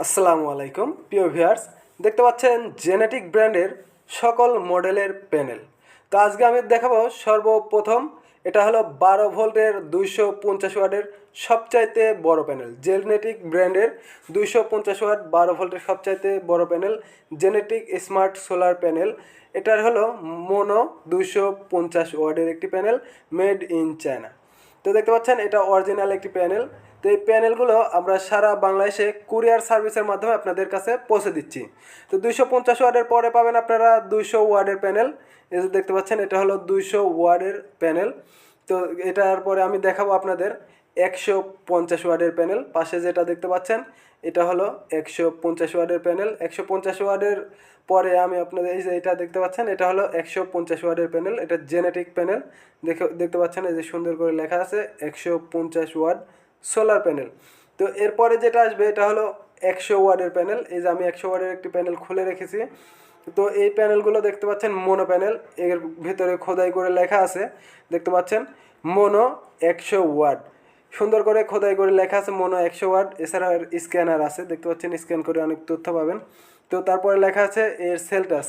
আসসালামু আলাইকুম প্রিয় ভিউয়ার্স, দেখতে পাচ্ছেন জেনেটিক ব্র্যান্ডের সকল মডেলের প্যানেল। তো আজকে আমি দেখাবো সর্বপ্রথম এটা হলো 12 ভোল্টের 250 ওয়াটের সবচাইতে বড় প্যানেল। জেনেটিক ব্র্যান্ডের 250 ওয়াট 12 ভোল্টের সবচাইতে বড় panel genetic smart solar panel. এটার হলো মোনো 250 ওয়াটের একটি প্যানেল, মেড ইন চায়না। তো দেখতে পাচ্ছেন এটা অরিজিনাল একটি প্যানেল। তো এই প্যানেলগুলো আমরা সারা বাংলাদেশে কুরিয়ার সার্ভিসের মাধ্যমে আপনাদের কাছে পৌঁছে দিচ্ছি। তো 250 ওয়াটের পরে পাবেন আপনারা 200 ওয়াটের প্যানেল। এই যে দেখতে পাচ্ছেন এটা হলো 200 ওয়াটের প্যানেল। তো এটার পরে আমি দেখাবো আপনাদের 150 ওয়াটের প্যানেল। পাশে যেটা দেখতে পাচ্ছেন এটা হলো 150 ওয়াটের প্যানেল। 150 ওয়াটের পরে আমি আপনাদের এই যে এটা দেখতে পাচ্ছেন এটা হলো 150 ওয়াটের প্যানেল। এটা জেনেটিক প্যানেল। দেখতে পাচ্ছেন এই যে সুন্দর করে লেখা আছে 150 ওয়াট সোলার প্যানেল। তো এরপরে যেটা আসবে এটা হলো 100 ওয়াটের প্যানেল। এই যে আমি 100 ওয়াটের একটি প্যানেল খুলে রেখেছি। তো এই প্যানেলগুলো দেখতে পাচ্ছেন মোনো প্যানেল। এর ভিতরে খোদাই করে লেখা আছে, দেখতে পাচ্ছেন মোনো 100 ওয়াট। সুন্দর করে খোদাই করে লেখা আছে মোনো 100 ওয়াট। এছাড়া স্ক্যানার আছে, দেখতে পাচ্ছেন স্ক্যান করে অনেক তথ্য পাবেন। তো তারপরে লেখা আছে এর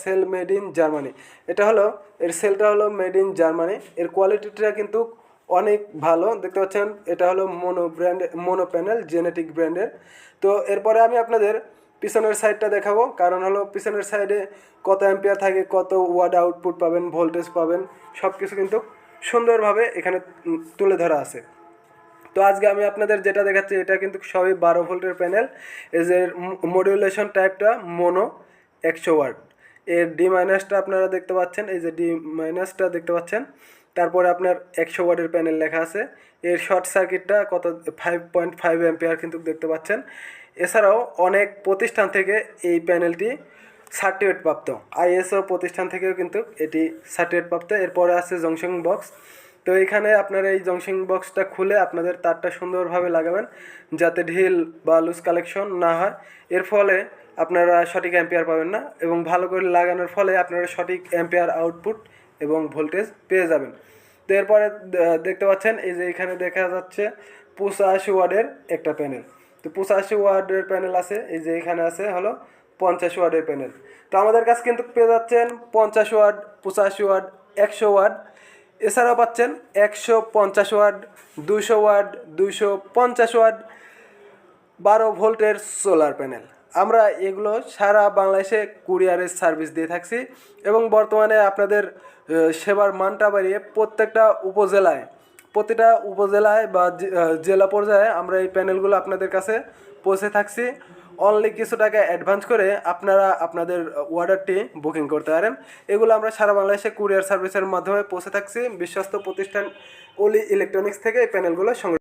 সেল মেড ইন জার্মানি। এটা হলো এর সেলটা হলো মেড ইন জার্মানি। এর কোয়ালিটিটা কিন্তু অনেক ভালো। দেখতে পাচ্ছেন এটা হলো মোনো প্যানেল জেনেটিক ব্র্যান্ডের। তো এরপরে আমি আপনাদের পিছনের সাইডটা দেখাবো, কারণ হলো পিছনের সাইডে কত অ্যাম্পিয়ার থাকে, কত ওয়াট আউটপুট পাবেন, ভোল্টেজ পাবেন, সব কিছু কিন্তু সুন্দরভাবে এখানে তুলে ধরা আছে। তো আজকে আমি আপনাদের যেটা দেখাচ্ছি এটা কিন্তু সবই 12 ভোল্টের প্যানেল। এই যে মডিউলেশন টাইপটা মোনো 100 ওয়াট। এর ডি মাইনাসটা আপনারা দেখতে পাচ্ছেন, এই যে ডি মাইনাসটা দেখতে পাচ্ছেন। তারপরে আপনার 100 ওয়াটের প্যানেল লেখা আছে। এর শর্ট সার্কিটটা কত 5.5 অ্যাম্পিয়ার কিন্তু দেখতে পাচ্ছেন। এছাড়াও অনেক প্রতিষ্ঠান থেকে এই প্যানেলটি সার্টিফিকেট প্রাপ্ত, আইএসও প্রতিষ্ঠান থেকেও কিন্তু এটি সার্টিফিকেট প্রাপ্ত। এরপরে আছে জংশন বক্স। তো এইখানে আপনারা এই জংশন বক্সটা খুলে আপনাদের তারটা সুন্দরভাবে লাগাবেন যাতে ঢিল বা লুজ কালেকশন না হয়। এর ফলে আপনারা সঠিক অ্যাম্পিয়ার পাবেন না, এবং ভালো করে লাগানোর ফলে আপনারা সঠিক অ্যাম্পিয়ার আউটপুট এবং ভোল্টেজ পেয়ে যাবেন। তো এরপরে দেখতে পাচ্ছেন এই যে এখানে দেখা যাচ্ছে 85 ওয়াটের একটা প্যানেল। তো 85 ওয়াটের প্যানেল আছে, এই যে এখানে আছে হলো 50 ওয়াটের প্যানেল। তো আমাদের কাছে কিন্তু পেয়ে যাচ্ছেন 50 ওয়াট, 85 ওয়াট, 100 ওয়াট। এছাড়াও পাচ্ছেন 150 ওয়াট, 200 ওয়াট, 250 ওয়াট 12 ভোল্টের সোলার প্যানেল। আমরা এগুলো সারা বাংলাদেশে কুরিয়ারের সার্ভিস দিয়ে থাকছি, এবং বর্তমানে আপনাদের সেবার মানটা বাড়িয়ে প্রতিটা উপজেলায় বা জেলা পর্যায়ে আমরা এই প্যানেলগুলো আপনাদের কাছে পৌঁছে থাকছি। অনলি কিছু টাকা অ্যাডভান্স করে আপনারা আপনাদের অর্ডারটি বুকিং করতে পারেন। এগুলো আমরা সারা বাংলাদেশে কুরিয়ার সার্ভিসের মাধ্যমে পৌঁছে থাকছি। বিশ্বস্ত প্রতিষ্ঠান অলি ইলেকট্রনিক্স থেকে এই প্যানেলগুলো সংগ্রহ